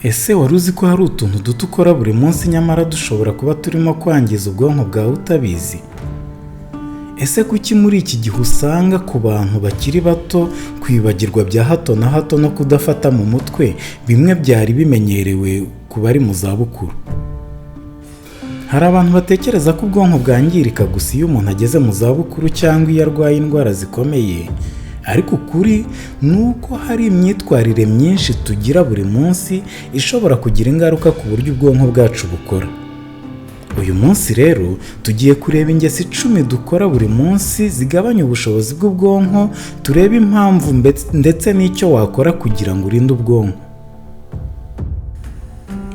Ese wari uzi ko hari utuntu duto ukora buri munsi nyamara dushobora kuba turimo kwangiza ubwonko bwawe utabizi? Ese kuki muri iki gihe usanga ku bantu bakiri bato kwibagirwa bya hato na hato no kudafata mu mutwe bimwe byari bimenyerewe ku bari mu zabukuru? Hari abantu batekereza ko ubwonko bwangirika gusa iyo umuntu ageze mu zabukuru cyangwa iyo arwaye indwara zikomeye, ariko ukuri ni uko hari imyitwarire myinshi tugira buri munsi ishobora kugira ingaruka ku buryo ubwonko bwacu bukora. Uyu munsi rero tugiye kureba ingeso 10 dukora buri munsi zigabanya ubushobozi bw'ubwonko, turebe impamvu ndetse n'icyo wakora kugira ngo urinde ubwonko.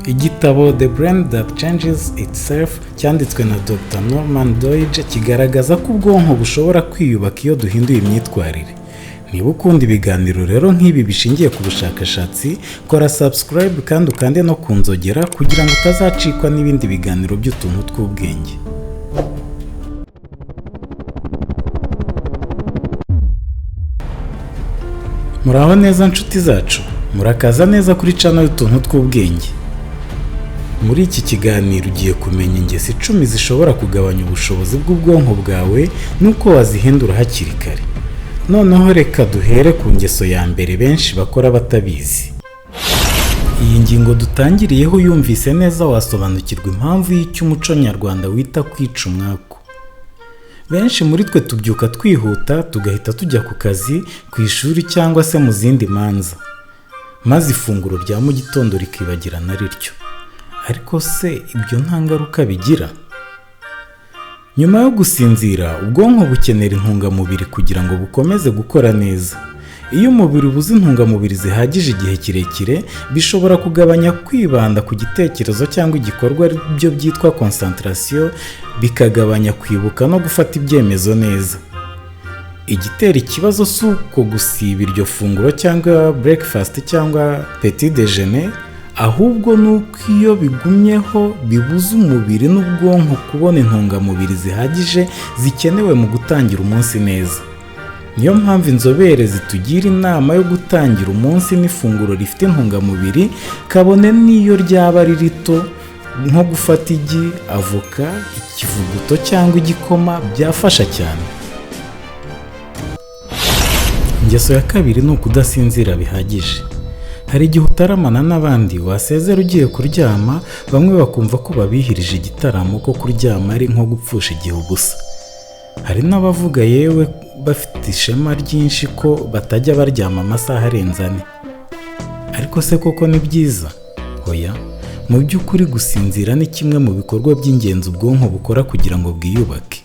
Igitabo The Brain That Changes Itself cyanditswe na Dr. Norman Doidge kigaragaza ko ubwonko bushobora kwiyubaka iyo duhinduye imyitwarire. Niba ukunda ibiganiro rero nk'ibi bishingiye ku bushakashatsi, kora subscribe kandi ukande no kunzogera kugira ngo utazacikwa n'ibindi biganiro by'utuntu tw'ubwenge. Muraho neza nshuti zacu, murakaza neza kuri channel y'utuntu tw'ubwenge. Muri iki kiganiro ugiye kumenya ingeso 10 zishobora kugabanya ubushobozi bw'ubwonko bwawe nuko wazihindura hakiri kare. Noneho reka duhere ku ngeso ya mbere benshi bakora batabizi. Iyi ngingo dutangiriyeho yumvise neza wasobanukirwa impamvu y'icyo umuco nyarwanda wita kwica umwaku. Benshi muri twe tubyuka twihuta tugahita tujya ku kazi, ku ishuri cyangwa se mu zindi manza, maze ifunguro rya mu gitondo rikibagirana rityo. Ariko se ibyo nta ngaruka bigira? Nyuma yo gusinzira, ubwonko bukenera intungamubiri kugira ngo bukomeze gukora neza. Iyo umubiri ubuze intungamubiri zihagije igihe kirekire, bishobora kugabanya kwibanda ku gitekerezo cyangwa igikorwa byo byitwa concentration, bikagabanya kwibuka no gufata ibyemezo neza. Igitera ikibazo si uko gusiba iryo funguro cyangwa breakfast cyangwa petit déjeuner, ahubwo nuko iyo bigumyeho bibuza umubiri n'ubwonko kubona intungamubiri zihagije zikenewe mu gutangira umunsi neza. Niyo mpamvu inzobere zitugira inama yo gutangira umunsi n'ifunguro rifite intungamubiri, kabone n'iyo ryaba ari rito, nko gufata igi, avoka, ikivuguto cyangwa igikoma byafasha cyane. Ingeso ya kabiri ni ukudasinzira bihagije. Hari igihe utaramana n'abandi, wasezera ugiye kuryama, bamwe bakumva ko babihirije igitaramo ko kuryama ari nko gupfusha igihe ubusa. Hari n'abavuga yewe bafite ishema ryinshi ko batajya baryama amasaha arenze 4. Ariko se koko ni byiza? Oya, mu by'ukuri gusinzira ni kimwe mu bikorwa by'ingenzi ubwonko bukora kugira ngo bwiyubake.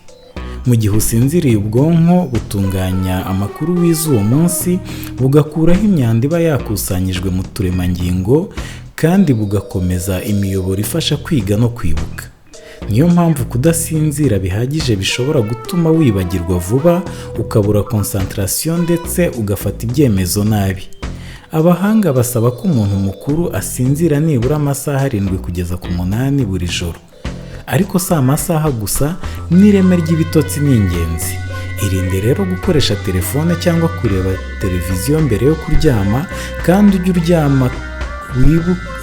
Mu gihe usinziriye, ubwonko butunganya amakuru wize uwo munsi, bugakuraho imyanda iba yakusanyijwe mu turemangingo, kandi bugakomeza imiyoboro ifasha kwiga no kwibuka. Niyo mpamvu kudasinzira bihagije bishobora gutuma wibagirwa vuba, ukabura concentration ndetse ugafata ibyemezo nabi. Abahanga basaba ko umuntu mukuru asinzira nibura amasaha 7 kugeza ku 8 buri joro. Ariko si amasaha gusa, n'ireme ry'ibitotsi ni ingenzi. Irinde rero gukoresha telefone cyangwa kureba televiziyo mbere yo kuryama, kandi ujye uryama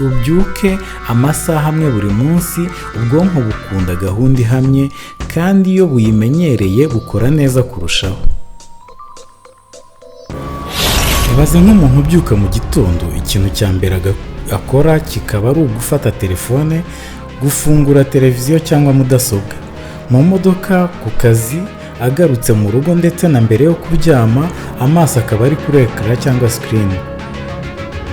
ubyuke amasaha amwe buri munsi. Ubwonko bukunda gahunda ihamye, kandi iyo buyimenyereye bukora neza kurushaho. Ibaze nk'umuntu ubyuka mu gitondo, ikintu cya mbere akora kikaba ari ugufata telefone, gufungura televiziyo cyangwa mudasobwa. Mu modoka, ku kazi, agarutse mu rugo ndetse na mbere yo kuryama, amaso akaba ari kuri ekara cyangwa screen.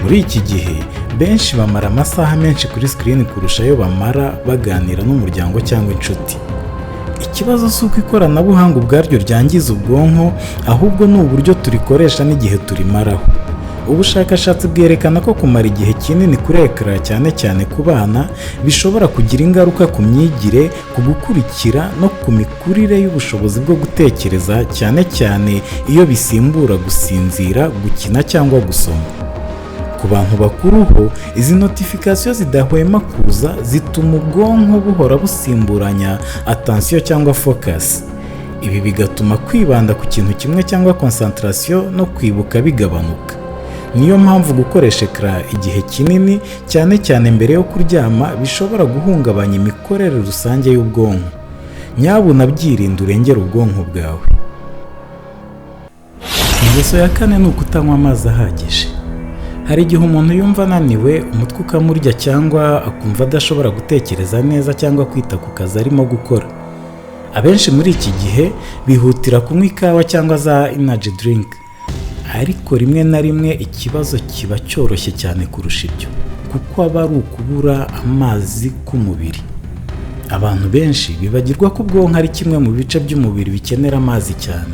Muri iki gihe benshi bamara amasaha menshi kuri screen kurusha ayo bamara baganira n'umuryango cyangwa inshuti. Ikibazo si uko ikoranabuhanga ubwaryo ryangiza ubwonko, ahubwo ni uburyo turikoresha n'igihe turimaraho. Ubushakashatsi bwerekana ko kumara igihe kinini kuri ekara, cyane cyane ku bana, bishobora kugira ingaruka ku myigire, ku gukurikira no ku mikurire y'ubushobozi bwo gutekereza, cyane cyane iyo bisimbura gusinzira, gukina cyangwa gusoma. Ku bantu bakuru ho, izi notification zidahwema kuza zituma ubwonko buhora busimburanya attention cyangwa focus. Ibi bigatuma kwibanda ku kintu kimwe cyangwa concentration no kwibuka bigabanuka. Niyo mpamvu gukoresha ekara igihe kinini cyane cyane mbere yo kuryama bishobora guhungabanya imikorere rusange y'ubwonko. Nyabuna byirinde urengera ubwonko bwawe. Ingeso ya kane ni ukutanywa amazi ahagije. Hari igihe umuntu yumva ananiwe, umutwe ukamurya cyangwa akumva adashobora gutekereza neza cyangwa kwita ku kazi arimo gukora. Abenshi muri iki gihe bihutira kunywa ikawa cyangwa za energy drink. Ariko rimwe na rimwe ikibazo kiba cyoroshye cyane kurusha ibyo, kuko aba ari ukubura amazi k'umubiri. Abantu benshi bibagirwa ko ubwonko ari kimwe mu bice by'umubiri bikenera amazi cyane.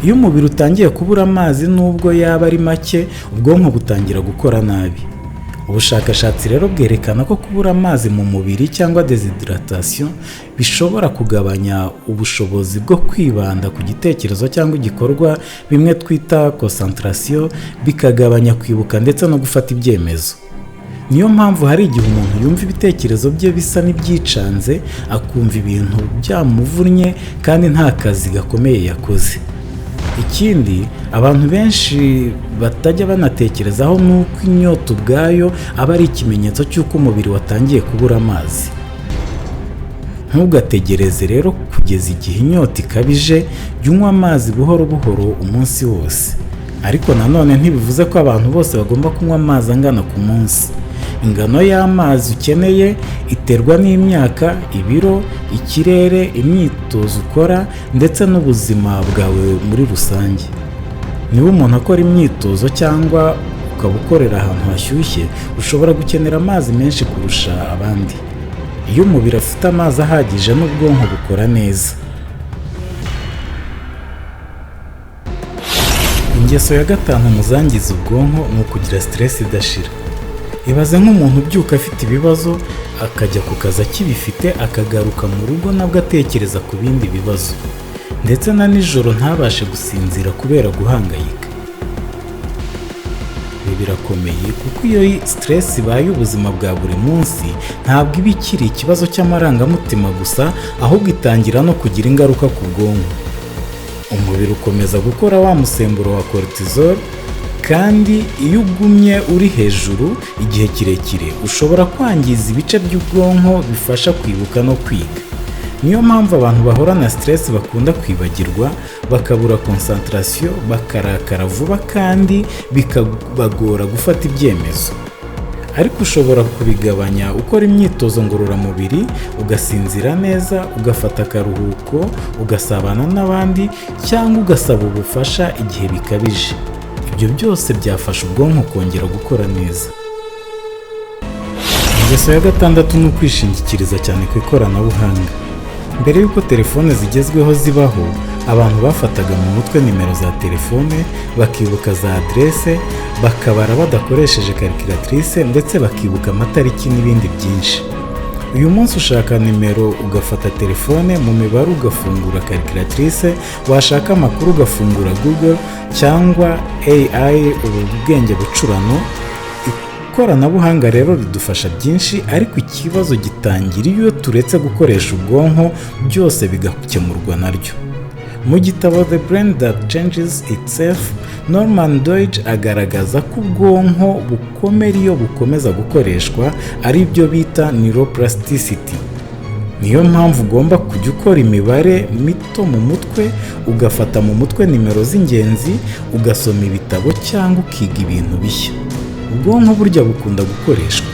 Iyo umubiri utangiye kubura amazi nubwo yaba ari make, ubwonko butangira gukora nabi. Ubushakashatsi rero bwerekana ko kubura amazi mu mubiri cyangwa dehydration bishobora kugabanya ubushobozi bwo kwibanda ku gitekerezo cyangwa igikorwa, bimwe twita concentration, bikagabanya kwibuka ndetse no gufata ibyemezo. Niyo mpamvu hari igihe umuntu yumva ibitekerezo bye bisa n'ibyicanze, akumva ibintu byamuvunnye kandi nta kazi gakomeye yakoze. Ikindi abantu benshi batajya banatekerezaho nuko inyota ubwayo aba ari ikimenyetso cy'uko umubiri watangiye kubura amazi. Ntugategereze rero kugeza igihe inyota ikabije, jya unywa amazi buhoro buhoro umunsi wose. Ariko nanone ntibivuze ko abantu bose bagomba kunywa amazi angana ku munsi. Ingano y'amazi ukeneye iterwa n'imyaka, ibiro, ikirere, imyitozo ukora ndetse n'ubuzima bwawe muri rusange. Niba umuntu akora imyitozo cyangwa ukaba ukorera ahantu hashyushye, ushobora gukenera amazi menshi kurusha abandi. Iyo umubiri afite amazi ahagije n'ubwonko bukora neza. Ingeso ya gatanu muzangiza ubwonko ni ukugira stress idashira. Ibaze nk'umuntu ubyuka afite ibibazo, akajya ku kazi akibifite, akagaruka mu rugo nabwo atekereza ku bindi bibazo, ndetse na nijoro ntabashe gusinzira kubera guhangayika. Ibi birakomeye kuko iyo stress ibaye ubuzima bwa buri munsi, ntabwo iba ikiri ikibazo cy'amarangamutima gusa, ahubwo itangira no kugira ingaruka ku bwonko. Umubiri ukomeza gukora wa musemburo wa cortisol, kandi iyo ugumye uri hejuru igihe kirekire ushobora kwangiza ibice by'ubwonko bifasha kwibuka no kwiga. Niyo mpamvu abantu bahora na stress bakunda kwibagirwa, bakabura concentration, bakarakara vuba kandi bikabagora gufata ibyemezo. Ariko ushobora kubigabanya ukora imyitozo ngororamubiri, ugasinzira neza, ugafata akaruhuko, ugasabana n'abandi cyangwa ugasaba ubufasha igihe bikabije. Ibyo byose byafasha ubwonko kongera gukora neza. Ingeso ya gatandatu ni ukwishingikiriza cyane ku ikoranabuhanga. Mbere y'uko telefone zigezweho zibaho, abantu bafataga mu mutwe nimero za telefone, bakibuka za adresse, bakabara badakoresheje calculatrice ndetse bakibuka amatariki n'ibindi byinshi. Uyu munsi ushaka nimero ugafata telefone, mu mibare ugafungura calculatrice, washaka amakuru ugafungura Google cyangwa AI, ubwenge bucurano. Ikoranabuhanga rero ridufasha byinshi, ariko ikibazo gitangira iyo turetse gukoresha ubwonko, byose bigakemurwa naryo. Mu gitabo The Brain That Changes Itself, Norman Doidge agaragaza ko ubwonko bukomera iyo bukomeza gukoreshwa, ari byo bita neuroplasticity. Niyo mpamvu ugomba kujya ukora imibare mito mu mutwe, ugafata mu mutwe nimero z'ingenzi, ugasoma ibitabo cyangwa ukiga ibintu bishya. Ubwonko burya bukunda gukoreshwa.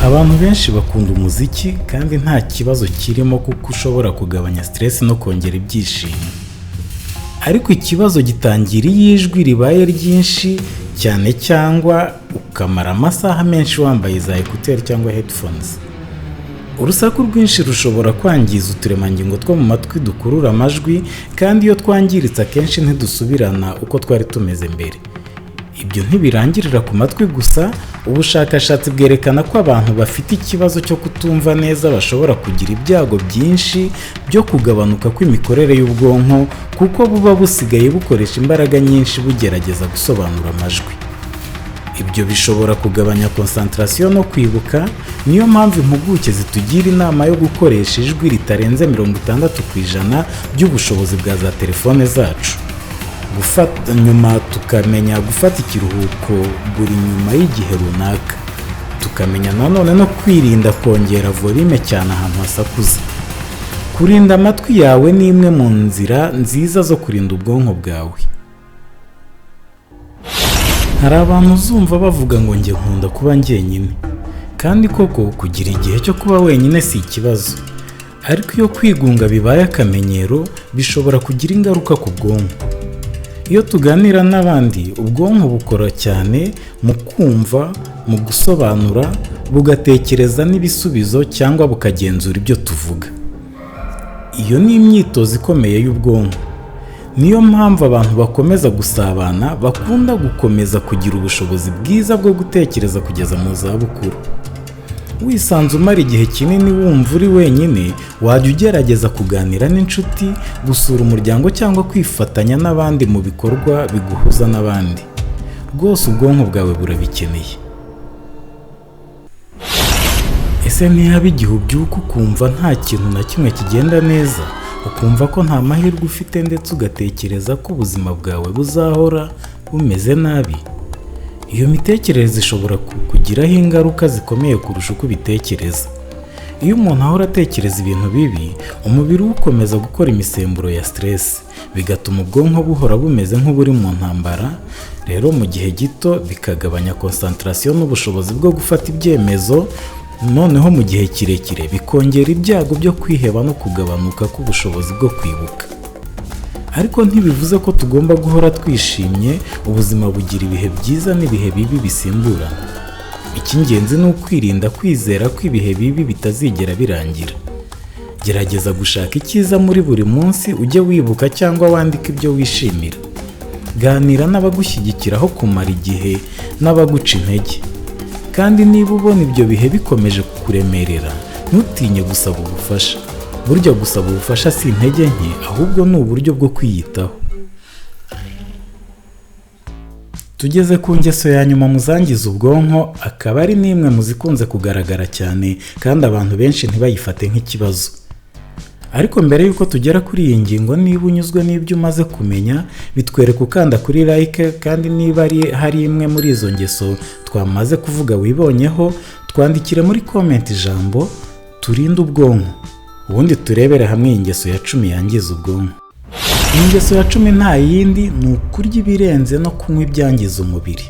Abantu benshi bakunda umuziki kandi nta kibazo kirimo kuko ushobora kugabanya stress no kongera ibyishimo. Ariko ikibazo gitangira iyo ijwi ribaye ryinshi cyane cyangwa ukamara amasaha menshi wambaye za écouteurs cyangwa headphones. Urusaku rwinshi rushobora kwangiza uturemangingo two mu matwi dukurura amajwi, kandi iyo twangiritse akenshi ntidusubirana uko twari tumeze mbere. Ibyo ntibirangirira ku matwi gusa. Ubushakashatsi bwerekana ko abantu bafite ikibazo cyo kutumva neza bashobora kugira ibyago byinshi byo kugabanuka kw'imikorere y'ubwonko, kuko buba busigaye bukoresha imbaraga nyinshi bugerageza gusobanura amajwi. Ibyo bishobora kugabanya concentration no kwibuka. Niyo mpamvu impuguke zitugira inama yo gukoresha ijwi ritarenze 60% by'ubushobozi bwa za telefone zacu. nyuma tukamenya gufata ikiruhuko buri nyuma y'igihe runaka, tukamenya nanone no kwirinda kongera volume cyane ahantu hasakuza. Kurinda amatwi yawe ni imwe mu nzira nziza zo kurinda ubwonko bwawe. Hari abantu uzumva bavuga ngo njye nkunda kuba njyenyine, kandi koko kugira igihe cyo kuba wenyine si ikibazo, ariko iyo kwigunga bibaye akamenyero bishobora kugira ingaruka ku bwonko. Iyo tuganira n'abandi, ubwonko bukora cyane mu kumva, mu gusobanura, bugatekereza n'ibisubizo cyangwa bukagenzura ibyo tuvuga. Iyo ni imyitozo ikomeye y'ubwonko. Niyo mpamvu abantu bakomeza gusabana bakunda gukomeza kugira ubushobozi bwiza bwo gutekereza kugeza mu zabukuru. Wisanze umara igihe kinini wumva uri wenyine, wajya ugerageza kuganira n'inshuti, gusura umuryango cyangwa kwifatanya n'abandi mu bikorwa biguhuza n'abandi. Rwose ubwonko bwawe burabikeneye. Ese ntihaba igihe ubyuka ukumva nta kintu na kimwe kigenda neza, ukumva ko nta mahirwe ufite ndetse ugatekereza ko ubuzima bwawe buzahora bumeze nabi? Iyo mitekerereze ishobora kugiraho ingaruka zikomeye kurusha uko ubitekereza. Iyo umuntu ahora atekereza ibintu bibi, umubiri we ukomeza gukora imisemburo ya stress, bigatuma ubwonko buhora bumeze nk'uburi mu ntambara. Rero mu gihe gito bikagabanya concentration n'ubushobozi bwo gufata ibyemezo, noneho mu gihe kirekire bikongera ibyago byo kwiheba no kugabanuka k'ubushobozi bwo kwibuka. Ariko ntibivuze ko tugomba guhora twishimye. Ubuzima bugira ibihe byiza n'ibihe bibi bisimburana. Icy'ingenzi ni ukwirinda kwizera ko ibihe bibi bitazigera birangira. Gerageza gushaka icyiza muri buri munsi, ujye wibuka cyangwa wandike ibyo wishimira. Ganira n'abagushyigikira aho kumara igihe n'abaguca intege. Kandi niba ubona ibyo bihe bikomeje kukuremerera, ntutinye gusaba ubufasha. Burya gusaba ubufasha si intege nke, ahubwo ni uburyo bwo kwiyitaho. Tugeze ku ngeso ya nyuma mu zangiza ubwonko, akaba ari n'imwe mu zikunze kugaragara cyane kandi abantu benshi ntibayifate nk'ikibazo. Ariko mbere y'uko tugera kuri iyi ngingo, niba unyuzwe n'ibyo umaze kumenya, bitwereka ukanda kuri like, kandi niba hari imwe muri izo ngeso twamaze kuvuga wibonyeho, twandikire muri comment ijambo turinde ubwonko, ubundi turebere hamwe iyi ngeso ya 10 yangiza ubwonko. Iyi ngeso ya 10 nta yindi ni ukurya ibirenze no kunywa ibyangiza umubiri.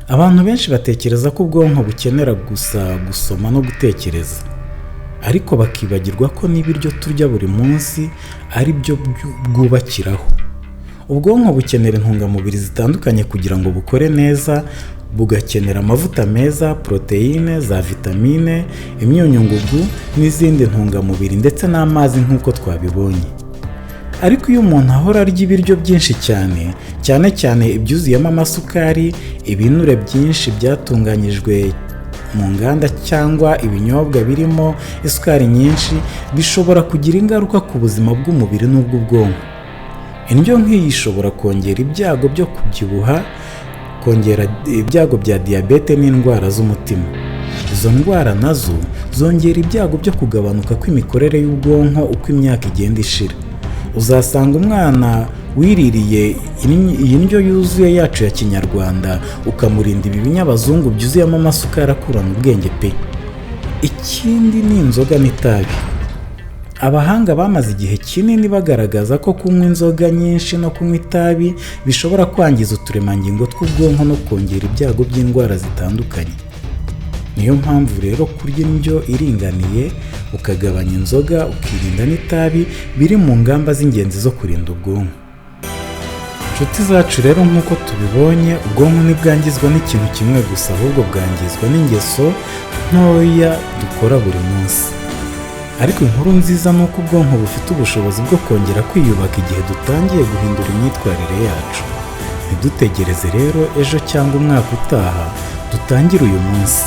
Abantu benshi batekereza ko ubwonko bukenera gusa gusoma no gutekereza, ariko bakibagirwa ko n'ibiryo turya buri munsi ari byo bwubakiraho. Ubwonko bukenera intungamubiri zitandukanye kugira ngo bukore neza. Bugakenera amavuta meza, proteine, za vitamine, imyunyungugu n'izindi ntungamubiri ndetse n'amazi nk'uko twabibonye. Ariko iyo umuntu ahora arya ibiryo byinshi cyane cyane ibyuzuyemo amasukari, ibinure byinshi byatunganyijwe mu nganda cyangwa ibinyobwa birimo isukari nyinshi, bishobora kugira ingaruka ku buzima bw'umubiri n'ubw'ubwonko. Indyo nk'iyi ishobora kongera ibyago byo kubyibuha, kongera ibyago bya diyabete n'indwara z'umutima. Izo ndwara nazo zongera ibyago byo kugabanuka kw'imikorere y'ubwonko uko imyaka igenda ishira. Uzasanga umwana wiririye iyi ndyo yuzuye yacu ya Kinyarwanda, ukamurinda ibi binyabazungu byuzuyemo amasukari akurana ubwenge pe. Ikindi ni inzoga n'itabi. Abahanga bamaze igihe kinini bagaragaza ko kunywa inzoga nyinshi no kunywa itabi bishobora kwangiza uturemangingo tw'ubwonko no kongera ibyago by'indwara zitandukanye. Niyo mpamvu rero kurya indyo iringaniye, ukagabanya inzoga, ukirinda n'itabi biri mu ngamba z'ingenzi zo kurinda ubwonko. Inshuti zacu rero, nk'uko tubibonye, ubwonko ntibwangizwa n'ikintu kimwe gusa, ahubwo bwangizwa n'ingeso ntoya dukora buri munsi. Ariko inkuru nziza ni uko ubwonko bufite ubushobozi bwo kongera kwiyubaka igihe dutangiye guhindura imyitwarire yacu. Ntidutegereze rero ejo cyangwa umwaka utaha, dutangire uyu munsi.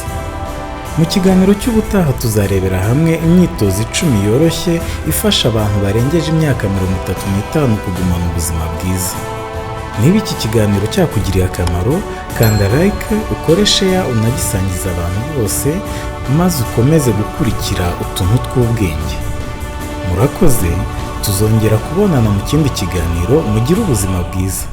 Mu kiganiro cy'ubutaha tuzarebera hamwe imyitozo 10 yoroshye ifasha abantu barengeje imyaka 35 kugumana ubuzima bwiza. Niba iki kiganiro cyakugiriye akamaro, kanda like, ukore share, unagisangiza abantu bose, maze ukomeze gukurikira utuntu tw'ubwenge. Murakoze tuzongera kubonana mu kindi kiganiro. Mugire ubuzima bwiza.